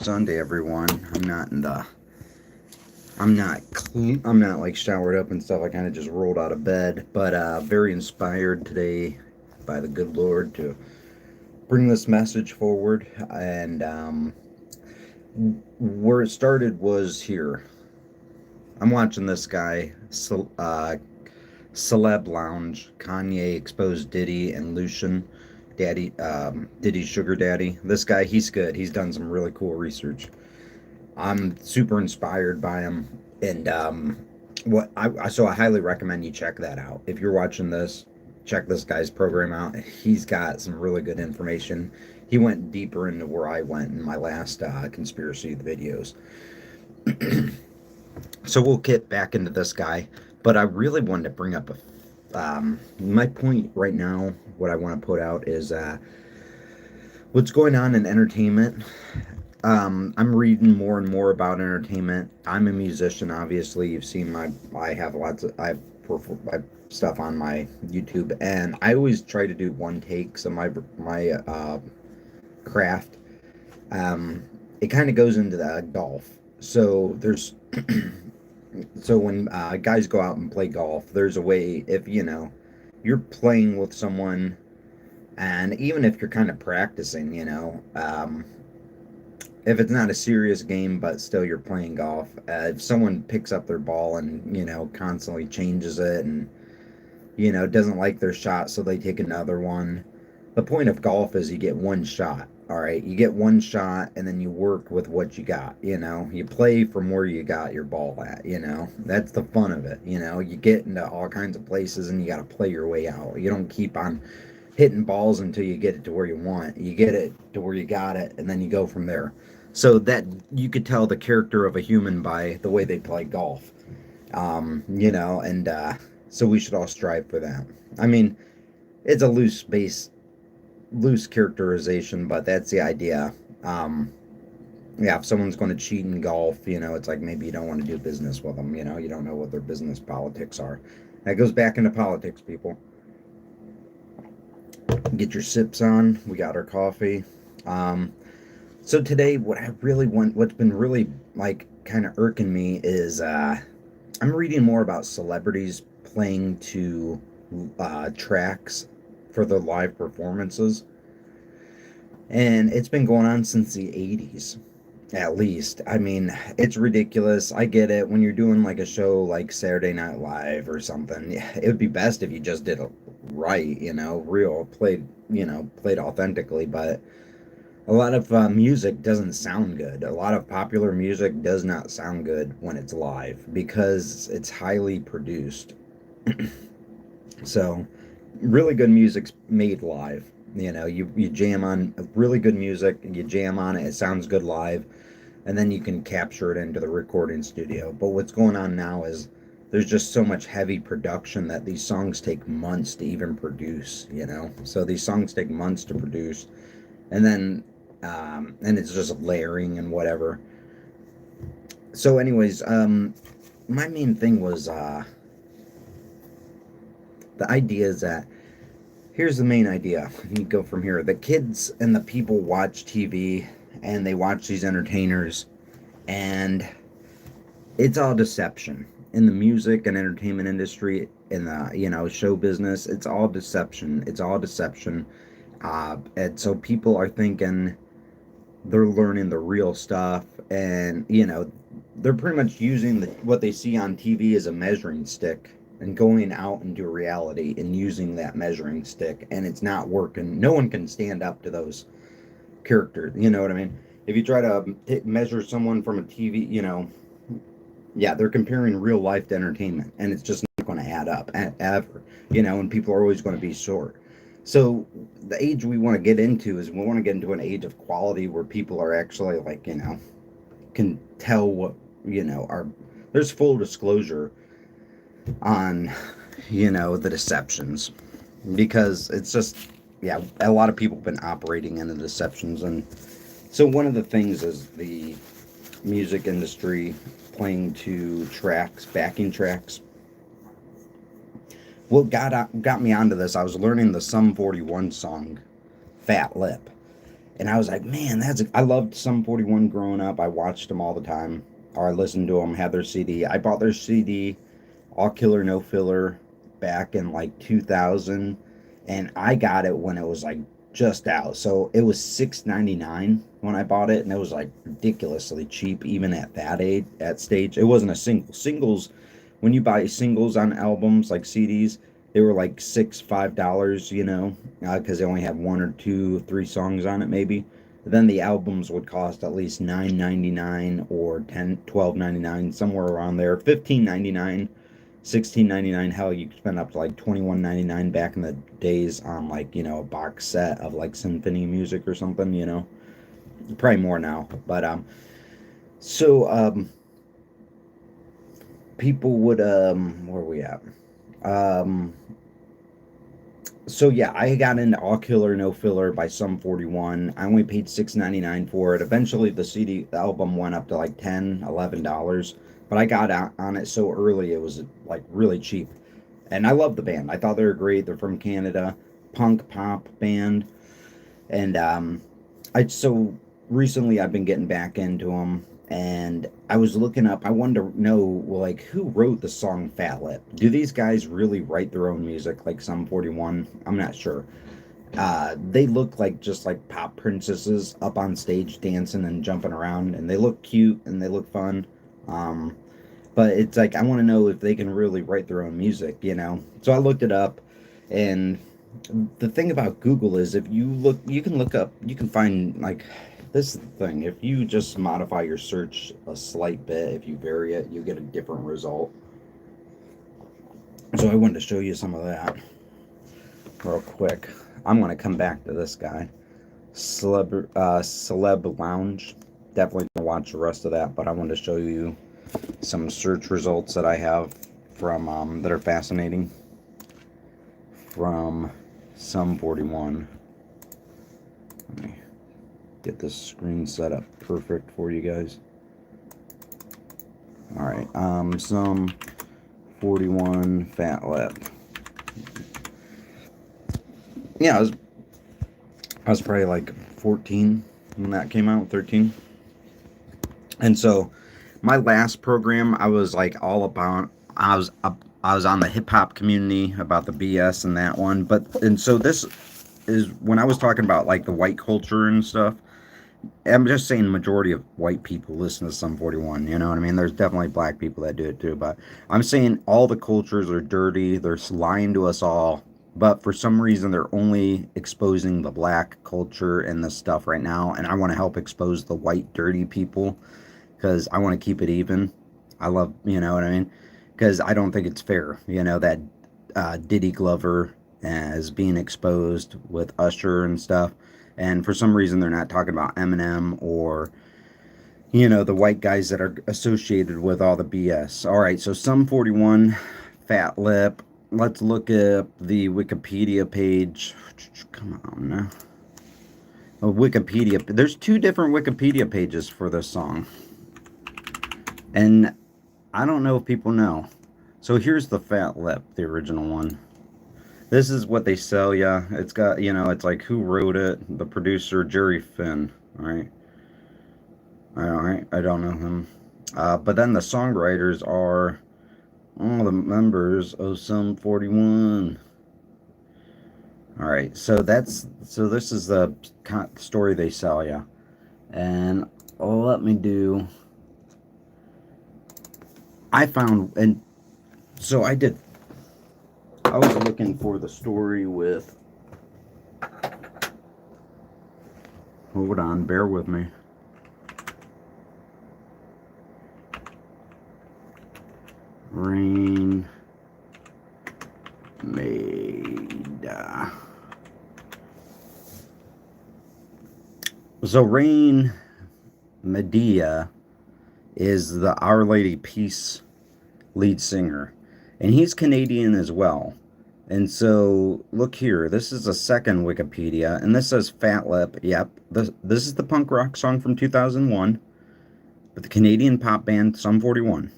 Sunday, everyone. I'm not like showered up and stuff. I kind of just rolled out of bed, but very inspired today by the good Lord to bring this message forward. And where it started was here. I'm watching this guy, Celeb Lounge. Kanye exposed Diddy and Lucian, Diddy's sugar daddy. This guy, he's good. He's done some really cool research. I'm super inspired by him, and I highly recommend you check that out. If you're watching this, check this guy's program out. He's got some really good information. He went deeper into where I went in my last conspiracy videos. So we'll get back into this guy, but I really wanted to bring up my point right now. What I want to put out is what's going on in entertainment. I'm reading more and more about entertainment. I'm a musician, obviously. You've seen I have stuff on my YouTube, and I always try to do one takes of my craft. It kind of goes into the golf. So there's so when guys go out and play golf, there's a way if you're playing with someone, and even if you're kind of practicing, if it's not a serious game, but still you're playing golf, if someone picks up their ball and, constantly changes it and, doesn't like their shot, so they take another one. The point of golf is you get one shot, all right? You get one shot and then you work with what you got, You play from where you got your ball at, That's the fun of it, You get into all kinds of places and you got to play your way out. You don't keep on hitting balls until you get it to where you want. You get it to where you got it, and then you go from there. So that you could tell the character of a human by the way they play golf. And so we should all strive for that. I mean, it's a loose characterization, but that's the idea. Yeah, if someone's going to cheat in golf, it's like maybe you don't want to do business with them. You don't know what their business politics are. That goes back into politics, people. Get your sips on. We got our coffee. So today, what's been really like kind of irking me is I'm reading more about celebrities playing to tracks for their live performances, and it's been going on since the 80s. At least. I mean, it's ridiculous. I get it. When you're doing like a show like Saturday Night Live or something, it would be best if you just did it right, played authentically. But a lot of music doesn't sound good. A lot of popular music does not sound good when it's live because it's highly produced. So, really good music's made live. You jam on really good music, you jam on it, it sounds good live, and then you can capture it into the recording studio. But what's going on now is there's just so much heavy production that these songs take months to even produce. So these songs take months to produce, and then and it's just layering and whatever. So, anyways, my main thing was the idea is that here's the main idea. You go from here. The kids and the people watch TV and they watch these entertainers, and it's all deception in the music and entertainment industry, in the show business. It's all deception. It's all deception. And so people are thinking they're learning the real stuff, and they're pretty much using what they see on TV as a measuring stick and going out into reality and using that measuring stick, and it's not working. No one can stand up to those characters, you know what I mean? If you try to measure someone from a TV, yeah, they're comparing real life to entertainment, and it's just not going to add up ever, and people are always going to be short. So the age we want to get into is we want to get into an age of quality where people are actually like, can tell what, are there's full disclosure on, the deceptions, because it's just, yeah, a lot of people have been operating in the deceptions. And so one of the things is the music industry playing to tracks, backing tracks. What got me onto this, I was learning the Sum 41 song, Fat Lip. And I was like, man, I loved Sum 41 growing up. I watched them all the time, or I listened to them, had their CD. I bought their CD, All Killer No Filler, back in like 2000, and I got it when it was like just out. So it was 6.99 when I bought it, and it was like ridiculously cheap even at that age, at stage. It wasn't a single. Singles, when you buy singles on albums like CDs, they were like $5, because they only had one or two, three songs on it maybe. Then the albums would cost at least $9.99 or 12.99, somewhere around there. 15.99, 16.99. Hell, you could spend up to like 21.99 back in the days on like a box set of like symphony music or something. Probably more now, but so people would where are we at? Um, so yeah, I got into All Killer No Filler by Sum 41. I only paid $6.99 for it. Eventually the album went up to like $10, $11. But I got out on it so early it was like really cheap. And I love the band. I thought they were great. They're from Canada, punk pop band. And I so recently I've been getting back into them, and I was looking up. I wanted to know, well, like, who wrote the song Fat Lip? Do these guys really write their own music like Sum 41? I'm not sure. They look like just like pop princesses up on stage dancing and jumping around, and they look cute and they look fun. Um, but it's like I want to know if they can really write their own music. So I looked it up, and the thing about Google is if you look, you can look up, you can find like this is the thing. If you just modify your search a slight bit, if you vary it, you get a different result. So I wanted to show you some of that real quick. I'm going to come back to this guy, Celeb Lounge. Definitely gonna watch the rest of that, but I wanted to show you some search results that I have from that are fascinating from Sum 41. Let me get this screen set up perfect for you guys. All right, Sum 41 Fat Lip. Yeah, I was probably like 14 when that came out, 13. And so my last program, I was like all about, I was on the hip hop community about the BS and that one. And so this is when I was talking about like the white culture and stuff. I'm just saying majority of white people listen to Sum 41, you know what I mean? There's definitely black people that do it too, but I'm saying all the cultures are dirty, they're lying to us all, but for some reason they're only exposing the black culture and this stuff right now, and I want to help expose the white dirty people because I want to keep it even. I love, you know what I mean? Because I don't think it's fair, that Diddy Glover is being exposed with Usher and stuff. And for some reason, they're not talking about Eminem or, the white guys that are associated with all the BS. All right, so Sum 41, Fat Lip. Let's look at the Wikipedia page. Come on now. Wikipedia. There's two different Wikipedia pages for this song. And I don't know if people know. So here's the Fat Lip, the original one. This is what they sell ya. It's got, it's like who wrote it. The producer, Jerry Finn. All right. I don't know him. But then the songwriters are all the members of Sum 41. All right. So this is the story they sell ya. And let me do. I found, and so I was looking for the story with, hold on, bear with me. Raine, Maida. So Raine, Maida is the Our Lady Peace lead singer, and he's Canadian as well. And so look here, this is a second Wikipedia, and this says Fat Lip. Yep, this is the punk rock song from 2001 with the Canadian pop band Sum 41.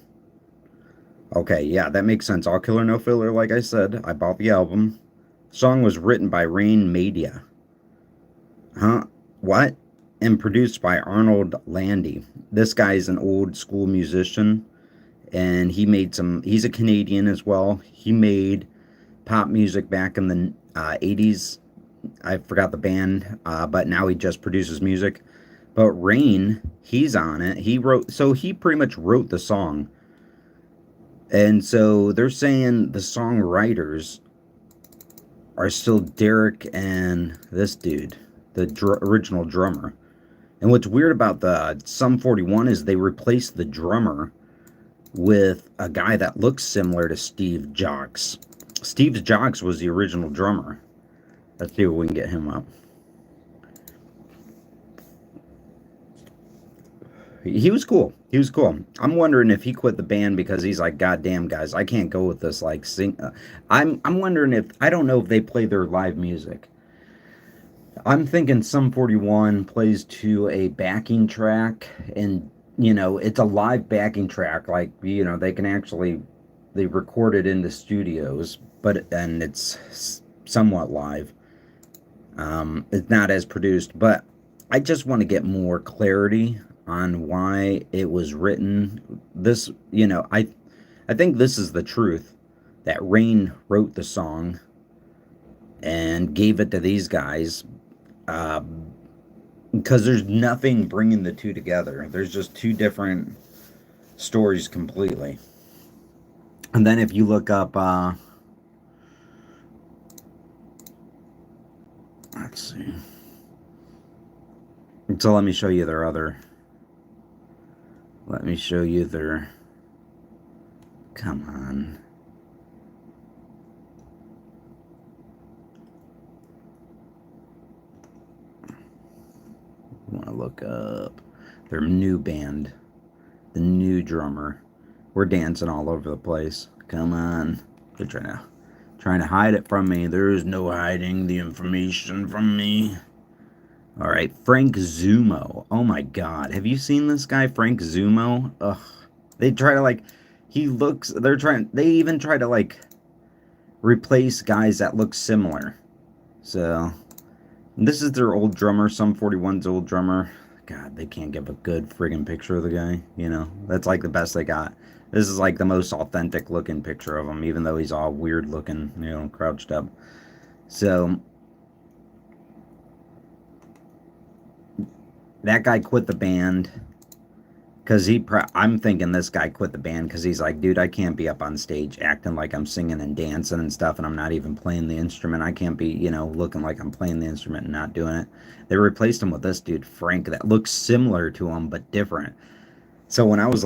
Okay, yeah, that makes sense. All Killer No Filler, like I said. I bought the album. The song was written by Raine Maida. Huh? What? And produced by Arnold Landy. This guy's an old school musician, and he's a Canadian as well. He made pop music back in the 80s. I forgot the band, but now he just produces music. But Raine, he's on it. He pretty much wrote the song. And so they're saying the songwriters are still Derek and this dude, the original drummer. And what's weird about the Sum 41 is they replaced the drummer with a guy that looks similar to Steve Jocks. Steve Jocks was the original drummer. Let's see if we can get him up. He was cool. He was cool. I'm wondering if he quit the band because he's like, God damn, guys, I can't go with this. Like, sing. I'm wondering if I don't know if they play their live music. I'm thinking Sum 41 plays to a backing track, and it's a live backing track. Like, they can actually they record it in the studios, and it's somewhat live. It's not as produced, but I just want to get more clarity on why it was written. I think this is the truth, that Raine wrote the song and gave it to these guys, because there's nothing bringing the two together. There's just two different stories completely. And then if you look up, let's see. So let me show you their other. Let me show you their. Come on. I want to look up their new band, the new drummer. We're dancing all over the place. Come on. They're trying to hide it from me. There is no hiding the information from me. All right, Frank Zumo. Oh my God, have you seen this guy, Frank Zumo? Ugh. They try to They even try to replace guys that look similar. So this is their old drummer, Sum 41's old drummer. God, they can't give a good friggin' picture of the guy. That's like the best they got. This is like the most authentic looking picture of him, even though he's all weird looking, crouched up. So that guy quit the band because I'm thinking this guy quit the band because he's like, dude, I can't be up on stage acting like I'm singing and dancing and stuff, and I'm not even playing the instrument. I can't be, looking like I'm playing the instrument and not doing it. They replaced him with this dude, Frank, that looks similar to him but different. So when I was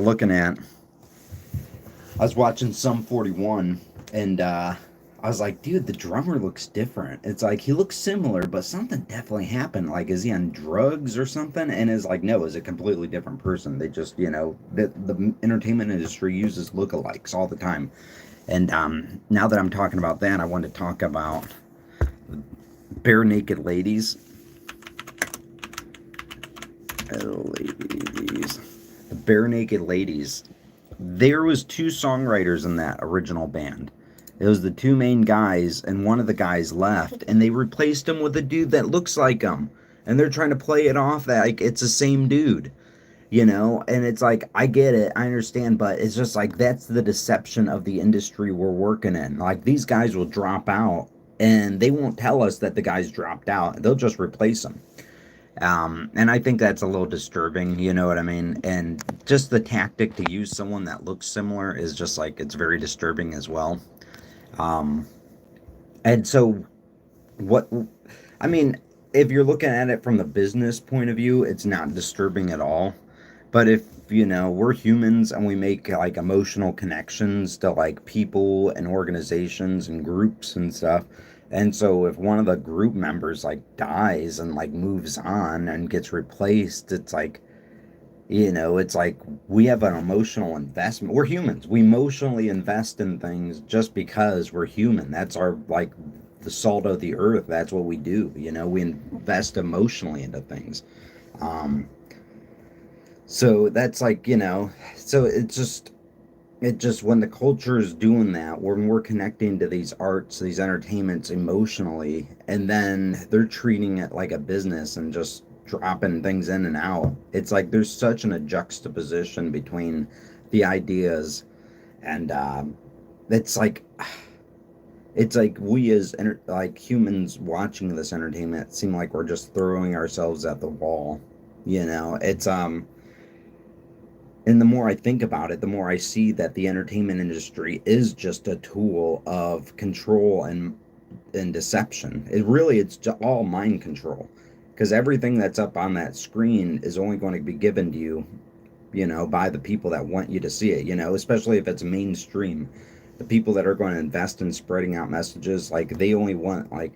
watching Sum 41, and I was like, dude, the drummer looks different. It's like he looks similar, but something definitely happened. Like, is he on drugs or something? And it's like, no, it's a completely different person. They just, the entertainment industry uses lookalikes all the time. And now that I'm talking about that, I want to talk about Barenaked Ladies. Ladies. The Barenaked Ladies. There was two songwriters in that original band. It was the two main guys, and one of the guys left, and they replaced him with a dude that looks like him. And they're trying to play it off that like it's the same dude, And it's like, I get it, I understand, but it's just like that's the deception of the industry we're working in. Like, these guys will drop out, and they won't tell us that the guys dropped out. They'll just replace them. And I think that's a little disturbing, you know what I mean? And just the tactic to use someone that looks similar is just like, it's very disturbing as well. And so what, I mean, if you're looking at it from the business point of view, it's not disturbing at all. But if, we're humans and we make like emotional connections to like people and organizations and groups and stuff. And so if one of the group members like dies and like moves on and gets replaced, it's like, it's like we have an emotional investment. We're humans. We emotionally invest in things just because we're human. That's our, like, the salt of the earth. That's what we do. We invest emotionally into things. So that's like, so it just when the culture is doing that, when we're connecting to these arts, these entertainments emotionally, and then they're treating it like a business and just dropping things in and out. It's like there's such a juxtaposition between the ideas, and it's like we as like humans watching this entertainment seem like we're just throwing ourselves at the wall. It's and the more I think about it, the more I see that the entertainment industry is just a tool of control and deception. It's all mind control, because everything that's up on that screen is only going to be given to you, by the people that want you to see it. Especially if it's mainstream, the people that are going to invest in spreading out messages, like they only want like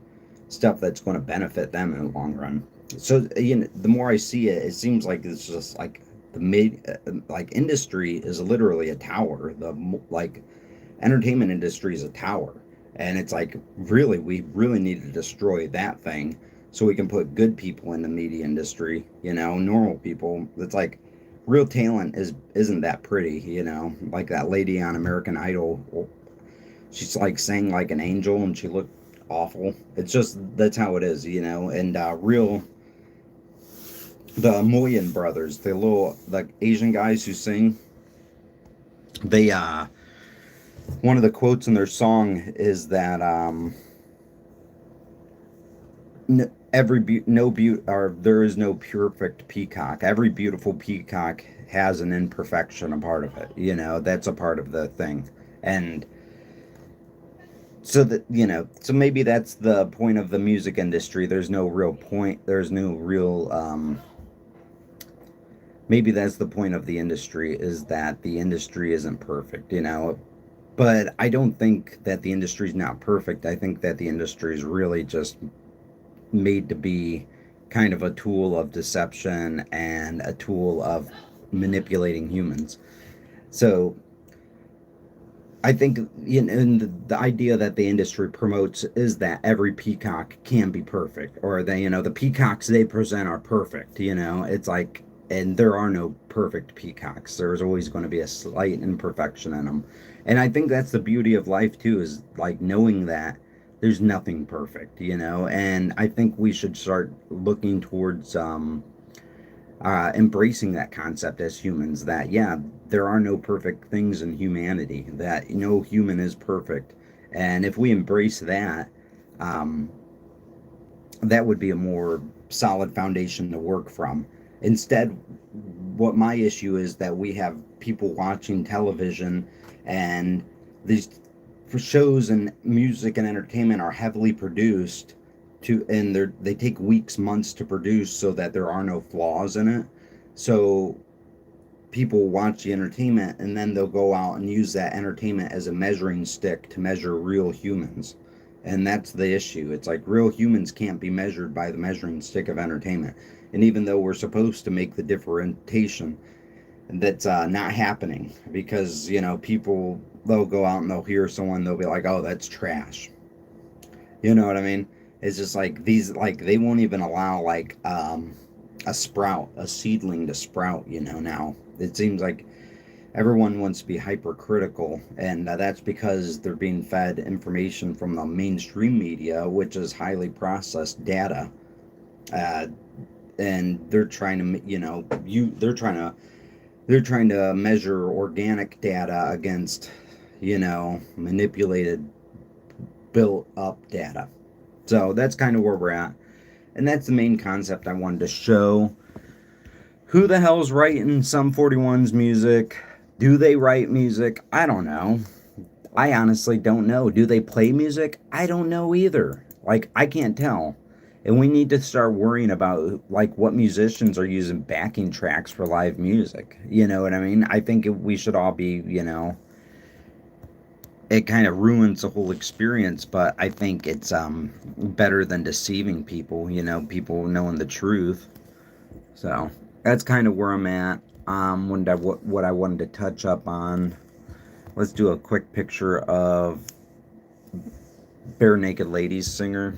stuff that's going to benefit them in the long run. So the more I see it, it seems like it's just like the like industry is literally a tower. The like entertainment industry is a tower, and it's like really we really need to destroy that thing so we can put good people in the media industry. Normal people. It's like real talent isn't that pretty. Like that lady on American Idol. She's like sang like an angel, and she looked awful. It's just that's how it is. And real the Moyen brothers, the little like Asian guys who sing, they one of the quotes in their song is that or there is no perfect peacock. Every beautiful peacock has an imperfection, a part of it. That's a part of the thing. And so that so maybe that's the point of the music industry. There's no real point. There's no real maybe that's the point of the industry, is that the industry isn't perfect. But I don't think that the industry is not perfect. I think that the industry is really just made to be kind of a tool of deception and a tool of manipulating humans. So I think and the idea that the industry promotes is that every peacock can be perfect, or the peacocks they present are perfect. It's like, and there are no perfect peacocks. There's always going to be a slight imperfection in them, and I think that's the beauty of life too, is like knowing that there's nothing perfect. And I think we should start looking towards embracing that concept as humans, that yeah, there are no perfect things in humanity, that no human is perfect. And if we embrace that, um, that would be a more solid foundation to work from. Instead, what my issue is that we have people watching television, and these shows and music and entertainment are heavily produced and they take weeks, months to produce, so that there are no flaws in it. So people watch the entertainment, and then they'll go out and use that entertainment as a measuring stick to measure real humans. And that's the issue. It's like real humans can't be measured by the measuring stick of entertainment. And even though we're supposed to make the differentiation, that's not happening, because people, they'll go out and they'll hear someone, they'll be like, oh, that's trash. You know what I mean? It's just like these, like they won't even allow like a seedling to sprout. Now it seems like everyone wants to be hypercritical, and that's because they're being fed information from the mainstream media, which is highly processed data, uh, and they're trying to they're trying to measure organic data against manipulated, built up data. So that's kind of where we're at, and that's the main concept I wanted to show. Who the hell's writing Sum 41's music? Do they write music? I don't know. I honestly don't know. Do they play music? I don't know either. Like, I can't tell. And we need to start worrying about like what musicians are using backing tracks for live music. You know what I mean? I think we should all be, it kind of ruins the whole experience, but I think it's better than deceiving people, people knowing the truth. So that's kind of where I'm at. What I wanted to touch up on. Let's do a quick picture of Barenaked Ladies singer.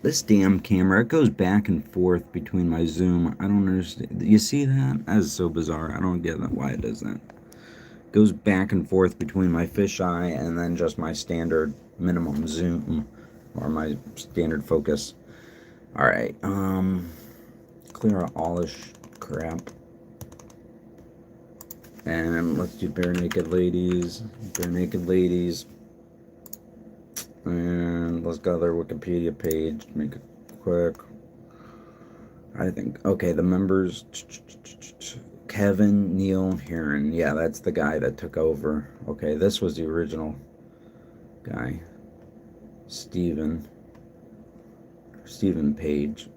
This damn camera, it goes back and forth between my zoom. I don't understand. You see that? That is so bizarre. I don't get why it does that. It goes back and forth between my fisheye and then just my standard minimum zoom, or my standard focus. All right. clear out all this crap. And let's do Barenaked Ladies. Barenaked Ladies. And let's go to their Wikipedia page. Make it quick. I think, okay, the members. Kevin Neil Heron. Yeah, that's the guy that took over. Okay, this was the original guy. Stephen Page.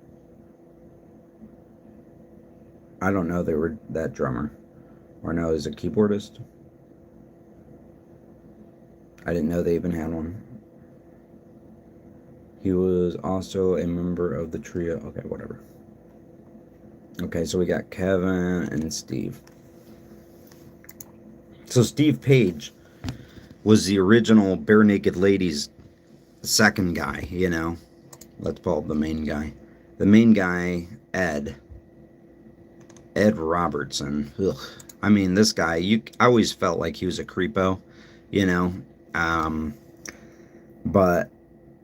I don't know they were that drummer. Or no, is a keyboardist. I didn't know they even had one. He was also a member of the trio. Okay, whatever. Okay, so we got Kevin and Steve. So Steve Page was the original Barenaked Ladies second guy, you know. Let's call it the main guy. The main guy, Ed Robertson. Ugh. I mean, this guy, I always felt like he was a creepo, you know. But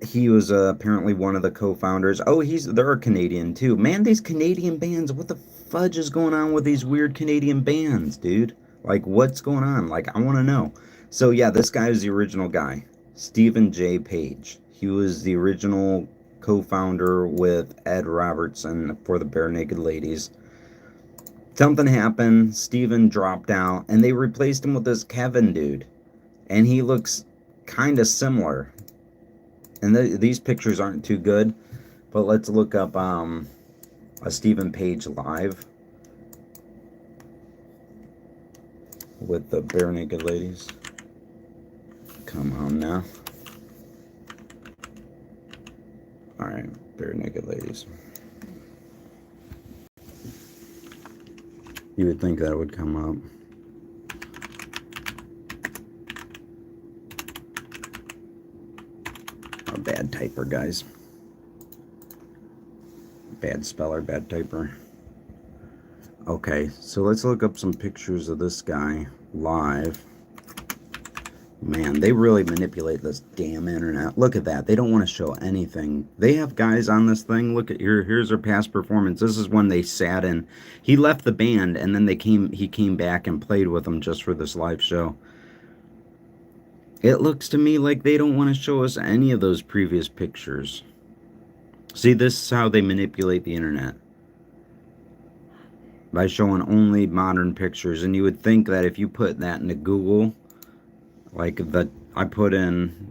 he was apparently one of the co-founders. Oh, they're Canadian too. Man, these Canadian bands, what the fudge is going on with these weird Canadian bands, dude? Like, what's going on? Like, I want to know. So, yeah, this guy is the original guy. Stephen J. Page. He was the original co-founder with Ed Robertson for the Barenaked Ladies. Something happened. Stephen dropped out, and they replaced him with this Kevin dude. And he looks kind of similar. And these pictures aren't too good, but let's look up a Stephen Page live with the Barenaked Ladies. Come on now. All right, Barenaked Ladies. You would think that would come up. A bad typer, guys. Bad speller, bad typer. Okay, so let's look up some pictures of this guy live. Man, they really manipulate this damn internet. Look at that. They don't want to show anything. They have guys on this thing. Look at here's their past performance. This is when they sat in. He left the band and then he came back and played with them just for this live show. It looks to me like they don't want to show us any of those previous pictures. See, this is how they manipulate the internet. By showing only modern pictures. And you would think that if you put that into Google, like I put in,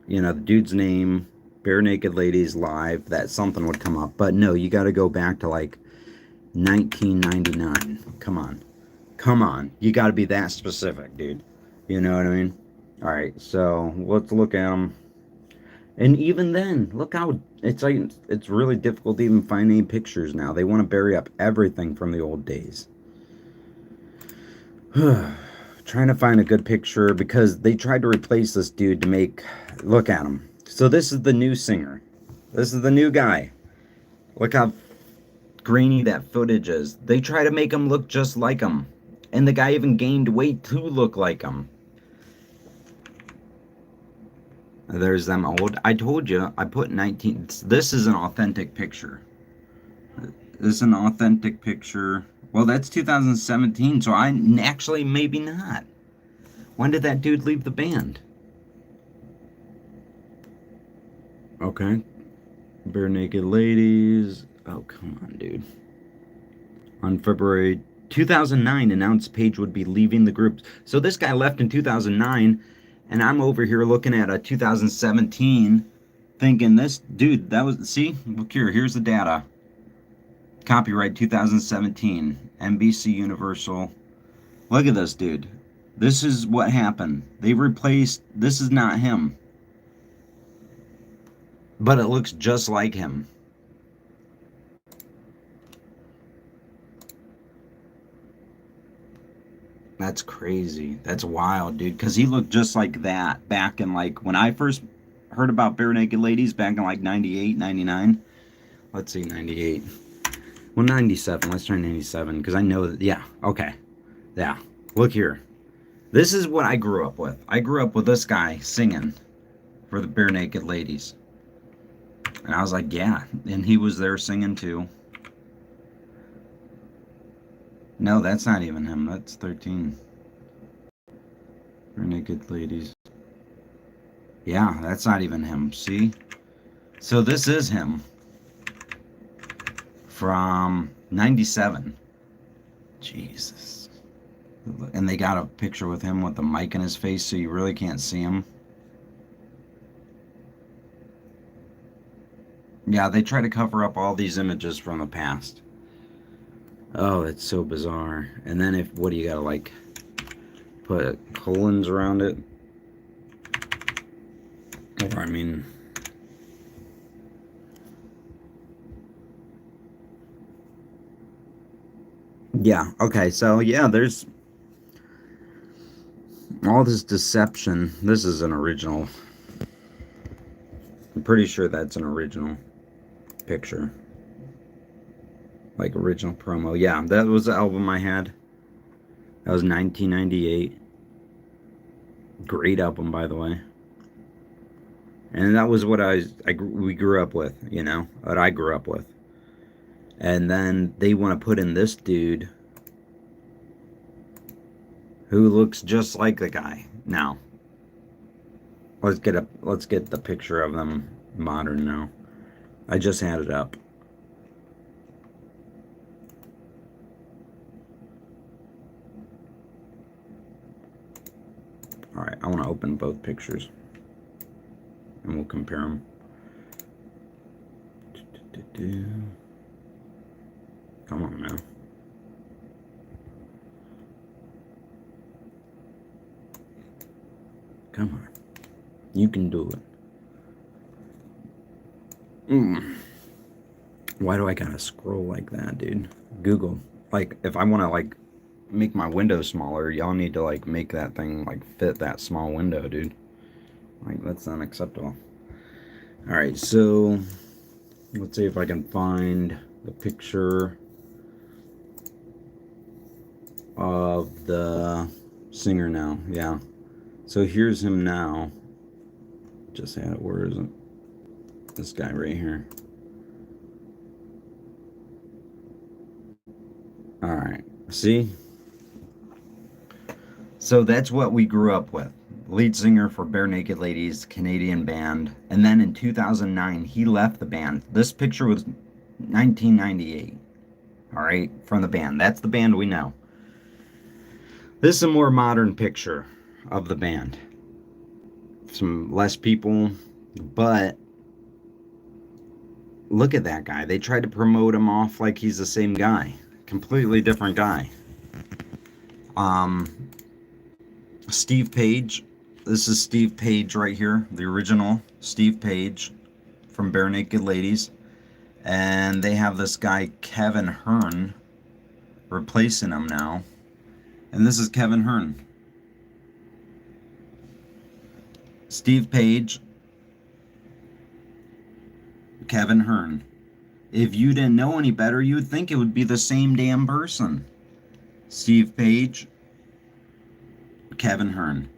you know, the dude's name, Barenaked Ladies live, that something would come up. But no, you got to go back to like 1999. Come on. Come on. You got to be that specific, dude. You know what I mean? All right, so let's look at them. And even then, look how it's like it's really difficult to even find any pictures now. They want to bury up everything from the old days. Trying to find a good picture because they tried to replace this dude to make... Look at him. So this is the new singer. This is the new guy. Look how grainy that footage is. They try to make him look just like him. And the guy even gained weight to look like him. There's them old. I told you, I put 19... This is an authentic picture. This is an authentic picture. Well, that's 2017, so actually, maybe not. When did that dude leave the band? Okay. Barenaked Ladies. Oh, come on, dude. On February 2009, announced Page would be leaving the group. So this guy left in 2009, and I'm over here looking at a 2017, thinking this dude, that was, see, look here, here's the data. Copyright 2017, NBC Universal. Look at this dude. This is what happened. They replaced, this is not him. But it looks just like him. That's crazy. That's wild, dude. Because he looked just like that back in, like, when I first heard about Barenaked Ladies back in, like, 98, 99. Let's see, 98. Well, 97. Let's try 97. Because I know that, yeah, okay. Yeah. Look here. This is what I grew up with. I grew up with this guy singing for the Barenaked Ladies. And I was like, yeah. And he was there singing, too. No, that's not even him. That's 13. Barenaked ladies. Yeah, that's not even him. See? So this is him from 97. Jesus. And they got a picture with him with the mic in his face so you really can't see him. Yeah, they try to cover up all these images from the past. Oh, it's so bizarre. And then what do you gotta like put colons around it? Or I mean, yeah, okay, so yeah, there's all this deception. This is an original. I'm pretty sure that's an original picture. Like original promo. Yeah, that was the album I had. That was 1998. Great album, by the way. And that was what we grew up with, you know, what I grew up with. And then they want to put in this dude who looks just like the guy. Now, let's get the picture of them modern now. I just had it up. All right, I want to open both pictures, and we'll compare them. Come on now. Come on. You can do it. Why do I gotta scroll like that, dude? Google. Like, if I want to, like, make my window smaller, y'all need to, like, make that thing, like, fit that small window, dude. Like, that's unacceptable. Alright, so let's see if I can find the picture of the singer now. Yeah. So here's him now. Just had it. Where is it? This guy right here. Alright. See? So that's what we grew up with. Lead singer for Barenaked Ladies, Canadian band. And then in 2009, he left the band. This picture was 1998. Alright? From the band. That's the band we know. This is a more modern picture of the band. Some less people, but look at that guy. They tried to promote him off like he's the same guy. Completely different guy. Steve Page. This is Steve Page right here. The original Steve Page from Barenaked Ladies. And they have this guy, Kevin Hearn, replacing him now. And this is Kevin Hearn. Steve Page, Kevin Hearn. If you didn't know any better, you would think it would be the same damn person. Steve Page, Kevin Hearn.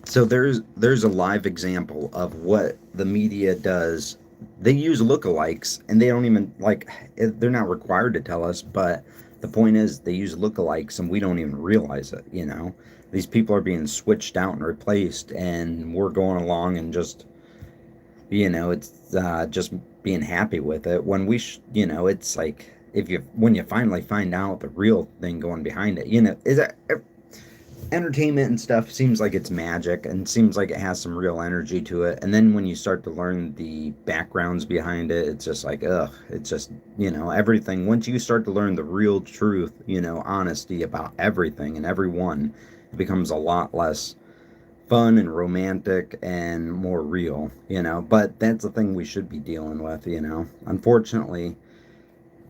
So there's a live example of what the media does. They use lookalikes, and they don't even, like, they're not required to tell us, but the point is they use lookalikes, and we don't even realize it, you know? These people are being switched out and replaced, and we're going along and just, you know, it's just being happy with it. When you know, it's like, when you finally find out the real thing going behind it, you know, is that entertainment and stuff seems like it's magic and seems like it has some real energy to it. And then when you start to learn the backgrounds behind it, it's just like, ugh, it's just, you know, everything. Once you start to learn the real truth, you know, honesty about everything and everyone, it becomes a lot less fun and romantic and more real, you know. But that's the thing we should be dealing with, you know. Unfortunately,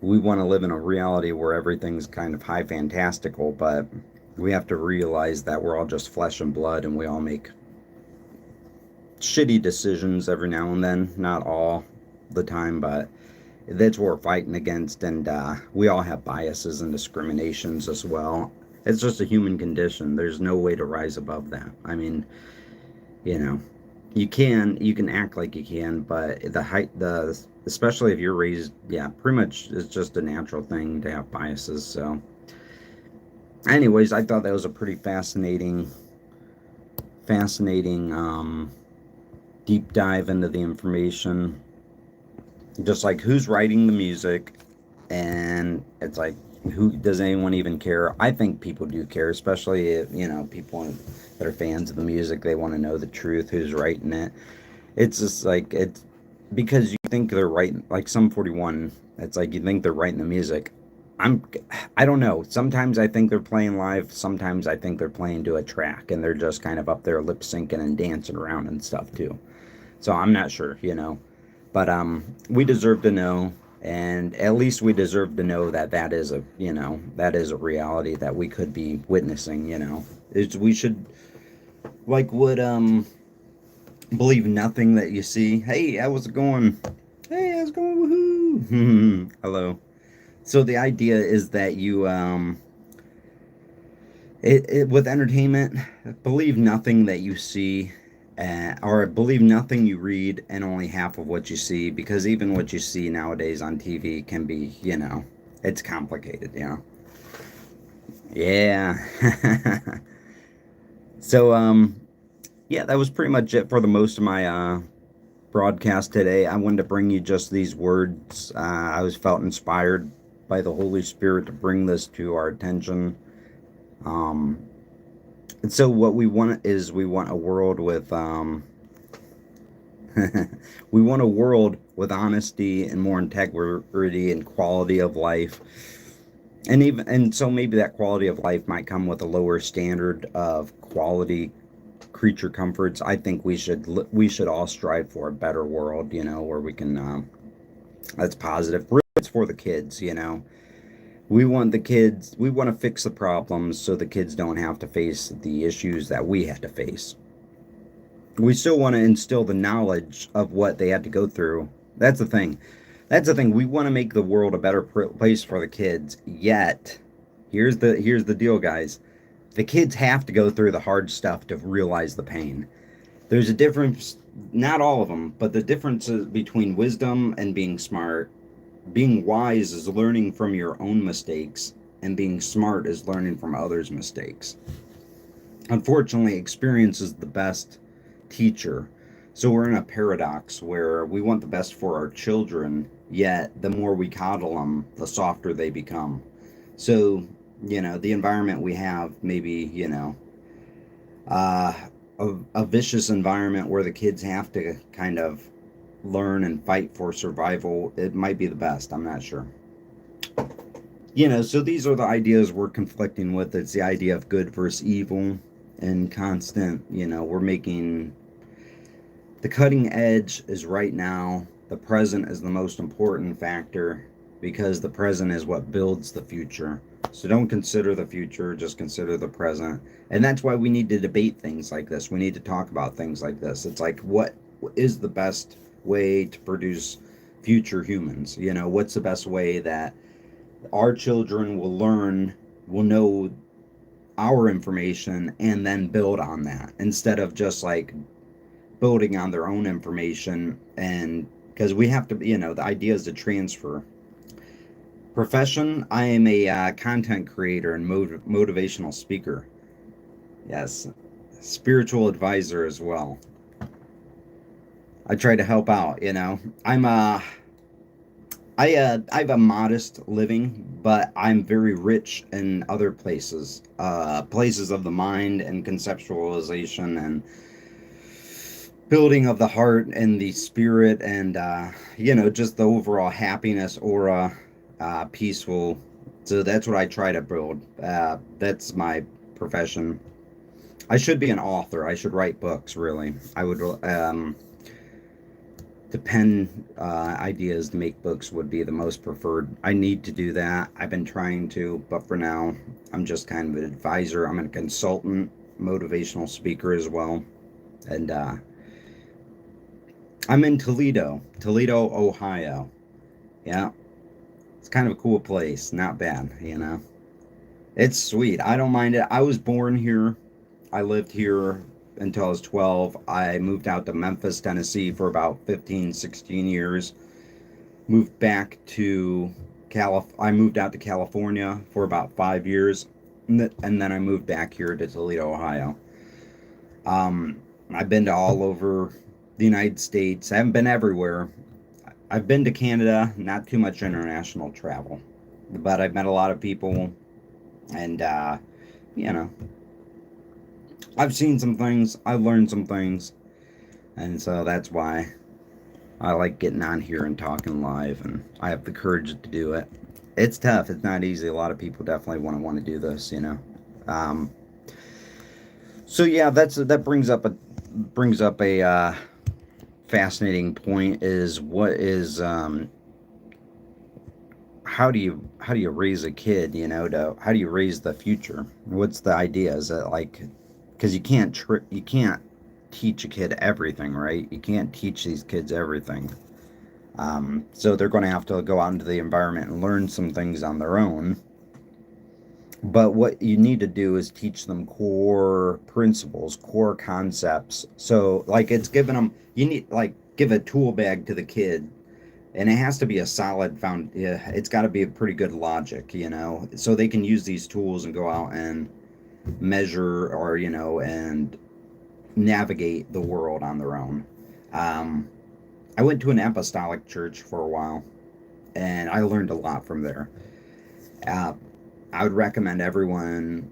we want to live in a reality where everything's kind of high fantastical, but we have to realize that we're all just flesh and blood, and we all make shitty decisions every now and then. Not all the time, but that's what we're fighting against. And we all have biases and discriminations as well. It's just a human condition. There's no way to rise above that. I mean, you know, you can act like you can, but especially if you're raised, yeah, pretty much it's just a natural thing to have biases. So anyways, I thought that was a pretty fascinating deep dive into the information, just like who's writing the music. And it's like, who does anyone even care? I think people do care, especially if, people that are fans of the music, they want to know the truth, who's writing it. It's just like, it's because you think they're writing, like some 41, it's like you think they're writing the music. I'm I don't know. Sometimes I think they're playing live, sometimes I think they're playing to a track and they're just kind of up there lip syncing and dancing around and stuff too. So I'm not sure. But we deserve to know, and at least we deserve to know that that is a reality that we could be witnessing. We should, would believe nothing that you see. Hey, how's it going? Hey, how's it going? Woohoo! Hello. So the idea is that with entertainment, believe nothing that you see, or believe nothing you read, and only half of what you see, because even what you see nowadays on TV can be, it's complicated. Yeah. So, yeah, that was pretty much it for the most of my broadcast today. I wanted to bring you just these words. I was felt inspired by the Holy Spirit to bring this to our attention. Um, and so what we want is we want a world with we want a world with honesty and more integrity and quality of life. And so maybe that quality of life might come with a lower standard of quality creature comforts. I think we should all strive for a better world, where we can that's positive. Really, it's for the kids. We want to fix the problems so the kids don't have to face the issues that we had to face. We still want to instill the knowledge of what they had to go through. That's the thing. That's the thing. We want to make the world a better place for the kids. Yet, here's the deal, guys. The kids have to go through the hard stuff to realize the pain. There's a difference, not all of them, but the difference between wisdom and being smart. Being wise is learning from your own mistakes, and being smart is learning from others' mistakes. Unfortunately, experience is the best teacher. So we're in a paradox where we want the best for our children, yet the more we coddle them, the softer they become. So, the environment we have, maybe, uh, a vicious environment where the kids have to kind of learn and fight for survival, it might be the best. I'm not sure. So these are the ideas we're conflicting with. It's the idea of good versus evil and constant, we're making the cutting edge is right now. The present is the most important factor because the present is what builds the future. So don't consider the future, just consider the present. And that's why we need to debate things like this. We need to talk about things like this. It's like, what is the best way to produce future humans? What's the best way that our children will know our information and then build on that instead of just like building on their own information. And because we have to, the idea is to transfer. Profession, I am a content creator and motivational speaker. Yes, spiritual advisor as well. I try to help out. I have a modest living, but I'm very rich in other places, places of the mind and conceptualization and building of the heart and the spirit, and just the overall happiness aura, peaceful. So that's what I try to build. That's my profession. I should be an author. I should write books. Really, I would. To pen ideas to make books would be the most preferred. I need to do that. I've been trying to, but for now, I'm just kind of an advisor. I'm a consultant, motivational speaker as well, and I'm in Toledo, Ohio. Yeah, it's kind of a cool place. Not bad. It's sweet. I don't mind it. I was born here. I lived here until I was 12. I moved out to Memphis, Tennessee for about 15, 16 years. Moved back to I moved out to California for about 5 years. And then I moved back here to Toledo, Ohio. Um, I've been to all over the United States. I haven't been everywhere. I've been to Canada, not too much international travel. But I've met a lot of people, and, you know, I've seen some things, I've learned some things, and so that's why I like getting on here and talking live, and I have the courage to do it. It's tough. It's not easy. A lot of people definitely want to do this. Um, so yeah, that brings up a fascinating point. Is what is how do you raise a kid? To how do you raise the future? What's the idea? Is that like because you can't teach a kid everything, right? You can't teach these kids everything. So they're going to have to go out into the environment and learn some things on their own. But what you need to do is teach them core principles, core concepts. So, like, it's giving them, you need, like, give a tool bag to the kid, and it has to be a solid yeah, it's got to be a pretty good logic, so they can use these tools and go out and measure or, and navigate the world on their own. Um, I went to an apostolic church for a while, and I learned a lot from there. Uh, I would recommend everyone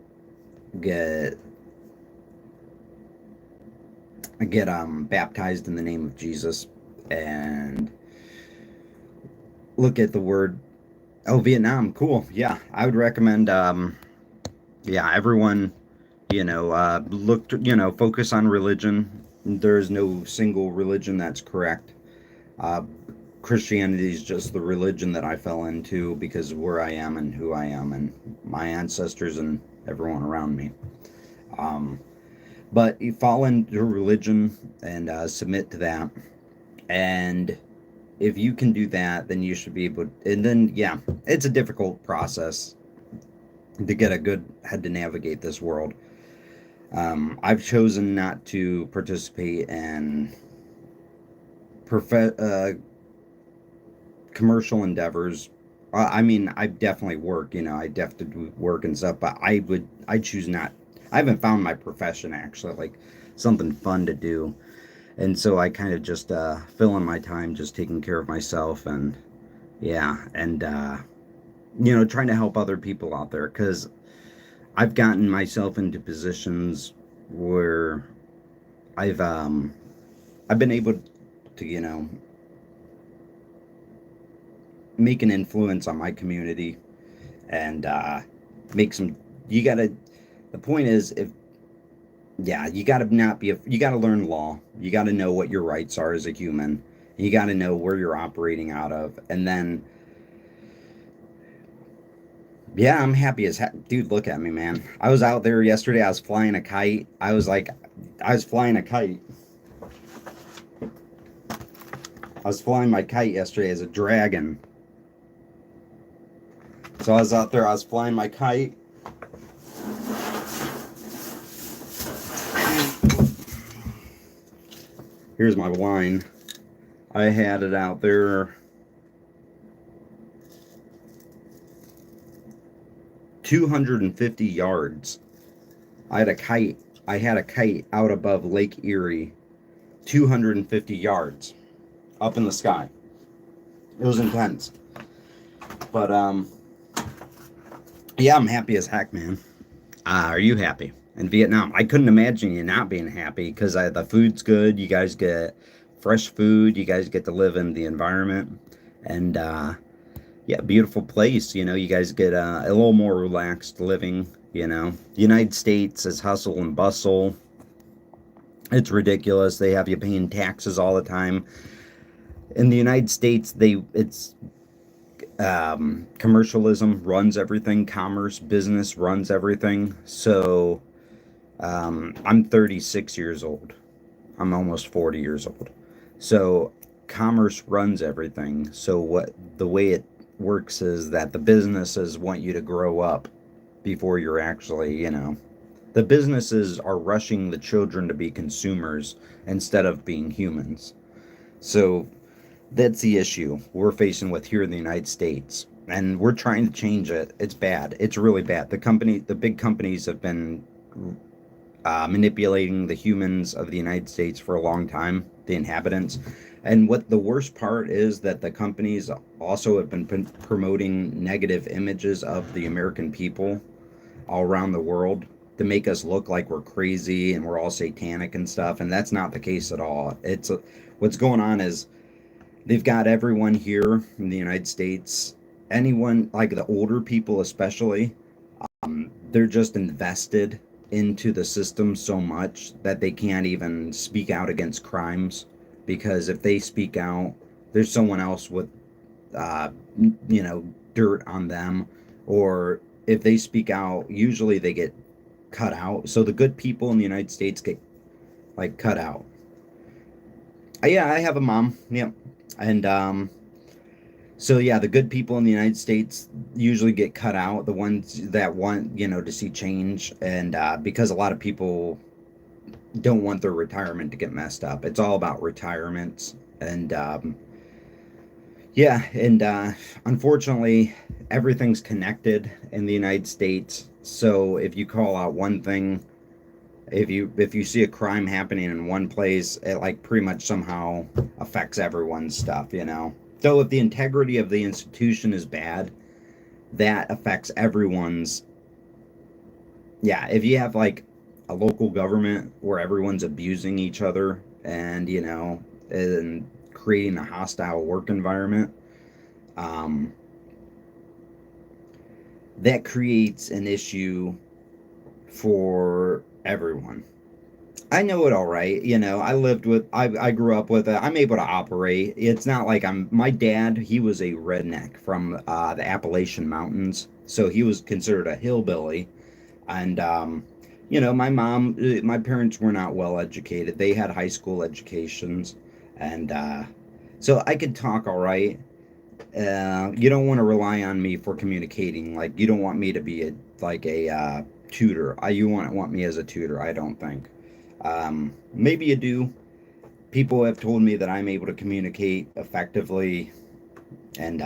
get baptized in the name of Jesus and look at the word. Oh, Vietnam, cool. Yeah, I would recommend. Yeah, everyone. Focus on religion. There is no single religion that's correct. Uh, Christianity is just the religion that I fell into because of where I am and who I am and my ancestors and everyone around me. Um, but you fall into religion and submit to that. And if you can do that, then you should be able to, and then, yeah, it's a difficult process to get a good head to navigate this world. I've chosen not to participate in commercial endeavors. I mean, I definitely work, I definitely work and stuff, but I choose not. I haven't found my profession actually, like something fun to do. And so I kind of just fill in my time just taking care of myself and yeah, and trying to help other people out there because I've gotten myself into positions where I've um I've been able to, make an influence on my community and make some you gotta the point is if yeah you gotta not be you gotta learn law, you gotta know what your rights are as a human, you gotta know where you're operating out of, and then yeah, I'm happy as heck. Dude, look at me, man. I was out there yesterday, I was flying a kite. I was flying a kite. I was flying my kite yesterday as a dragon. So I was out there, I was flying my kite. Here's my line. I had it out there 250 yards. I had a kite out above Lake Erie, 250 yards up in the sky. It was intense. But yeah, I'm happy as heck, man. Are you happy? In Vietnam, I couldn't imagine you not being happy because the food's good. You guys get fresh food. You guys get to live in the environment, and yeah, beautiful place. You guys get a little more relaxed living. The United States is hustle and bustle. It's ridiculous. They have you paying taxes all the time. In the United States, it's commercialism runs everything. Commerce, business runs everything. So I'm 36 years old. I'm almost 40 years old. So commerce runs everything. So the way it works is that the businesses want you to grow up before you're actually, The businesses are rushing the children to be consumers instead of being humans. So that's the issue we're facing with here in the United States. And we're trying to change it. It's bad. It's really bad. The big companies have been manipulating the humans of the United States for a long time, the inhabitants. And what the worst part is that the companies also have been promoting negative images of the American people all around the world to make us look like we're crazy and we're all satanic and stuff. And that's not the case at all. What's going on is they've got everyone here in the United States, anyone like the older people especially, they're just invested into the system so much that they can't even speak out against crimes, because if they speak out, there's someone else with uh, you know, dirt on them, or if they speak out, usually they get cut out. So the good people in the United States get like cut out. Yeah, I have a mom. Yep. And so yeah, the good people in the United States usually get cut out. The ones that want, to see change, and because a lot of people don't want their retirement to get messed up. It's all about retirements, and yeah, and unfortunately, everything's connected in the United States. So if you call out one thing, if you see a crime happening in one place, it like pretty much somehow affects everyone's stuff. So if the integrity of the institution is bad, that affects everyone's. Yeah, if you have like a local government where everyone's abusing each other and creating a hostile work environment, um, that creates an issue for everyone. I know it all right. I grew up with it. I'm able to operate. It's not like my dad, he was a redneck from the Appalachian Mountains. So he was considered a hillbilly. And, my parents were not well educated. They had high school educations. And so I could talk all right. You don't want to rely on me for communicating. Like, you don't want me to be a tutor. You want me as a tutor, I don't think. Maybe you do. People have told me that I'm able to communicate effectively, and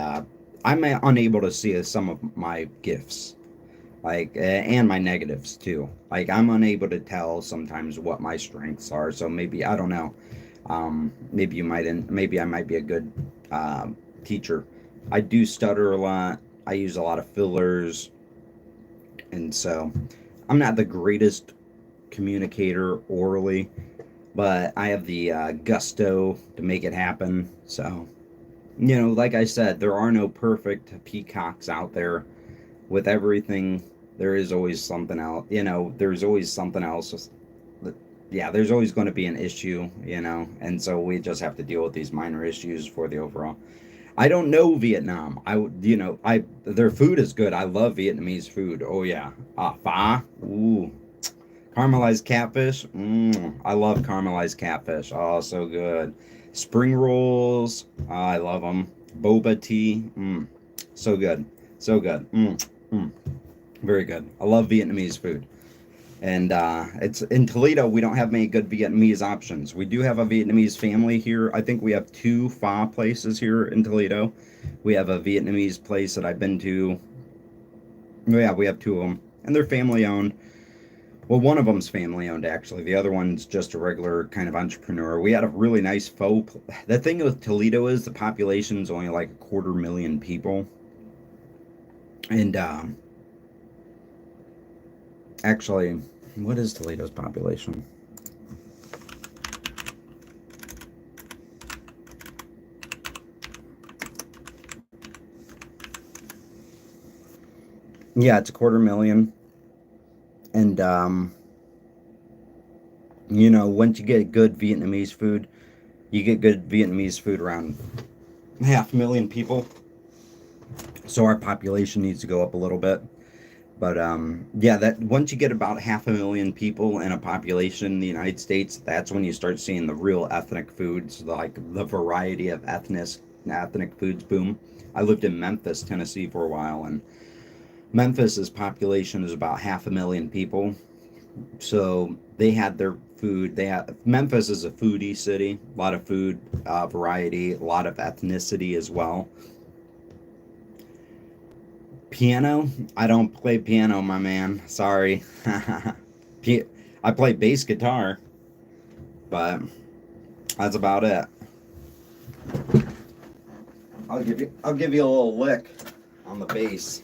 I'm unable to see some of my gifts, and my negatives too. Like, I'm unable to tell sometimes what my strengths are. So maybe, I don't know. Maybe I might be a good teacher. I do stutter a lot. I use a lot of fillers, and so I'm not the greatest communicator orally, but I have the gusto to make it happen. So, like I said, there are no perfect peacocks out there. With everything, there is always something else. There's always something else. Yeah, there's always going to be an issue, and so we just have to deal with these minor issues for the overall. I don't know Vietnam. Their food is good. I love Vietnamese food. Oh yeah, pho. Ooh, caramelized catfish. I love caramelized catfish. Oh, so good. Spring rolls. I love them. Boba tea. So good. So good. Very good. I love Vietnamese food. And it's in Toledo. We don't have many good Vietnamese options. We do have a Vietnamese family here. I think we have two pho places here in Toledo. We have a Vietnamese place that I've been to. Yeah, we have two of them, and they're family owned. Well, one of them's family owned, actually. The other one's just a regular kind of entrepreneur. We had a really nice faux. The thing with Toledo is the population's only like 250,000 people. And actually, what is Toledo's population? Yeah, it's 250,000. And once you get good Vietnamese food, you get good Vietnamese food around 500,000 people. So our population needs to go up a little bit. But yeah, that once you get about 500,000 people in a population in the United States, that's when you start seeing the real ethnic foods, like the variety of ethnic foods boom. I lived in Memphis, Tennessee for a while, and Memphis's population is about 500,000 people. So they had their food. They had Memphis is a foodie city, a lot of food variety, a lot of ethnicity as well. Piano? I don't play piano, my man. Sorry. I play bass guitar, but that's about it. I'll give you a little lick on the bass.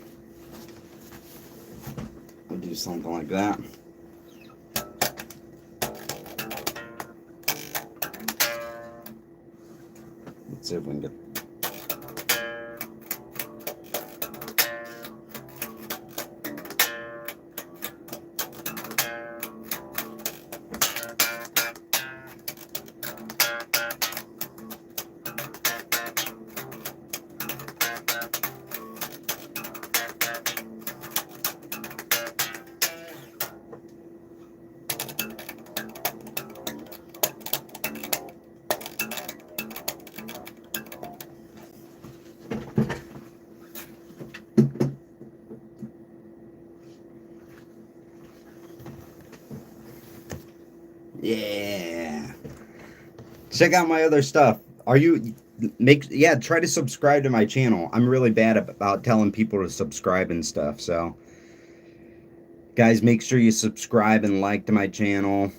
I'll do something like that. Let's see if we can get. Yeah. Check out my other stuff. Are you try to subscribe to my channel. I'm really bad about telling people to subscribe and stuff. So, guys, make sure you subscribe and like to my channel.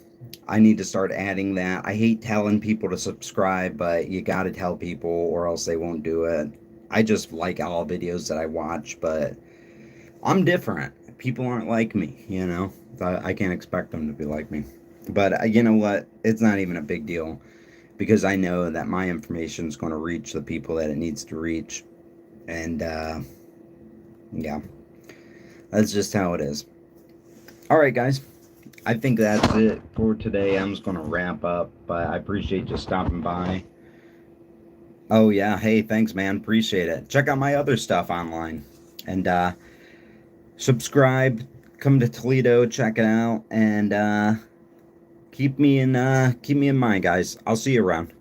I need to start adding that. I hate telling people to subscribe, but you got to tell people or else they won't do it. I just like all videos that I watch, but I'm different. People aren't like me, you know? I can't expect them to be like me. But you know what? It's not even a big deal because I know that my information is going to reach the people that it needs to reach. And yeah, that's just how it is. All right, guys. I think that's it for today. I'm just going to wrap up, but I appreciate you stopping by. Oh, yeah. Hey, thanks, man. Appreciate it. Check out my other stuff online. And subscribe. Come to Toledo. Check it out. And keep me in mind, guys. I'll see you around.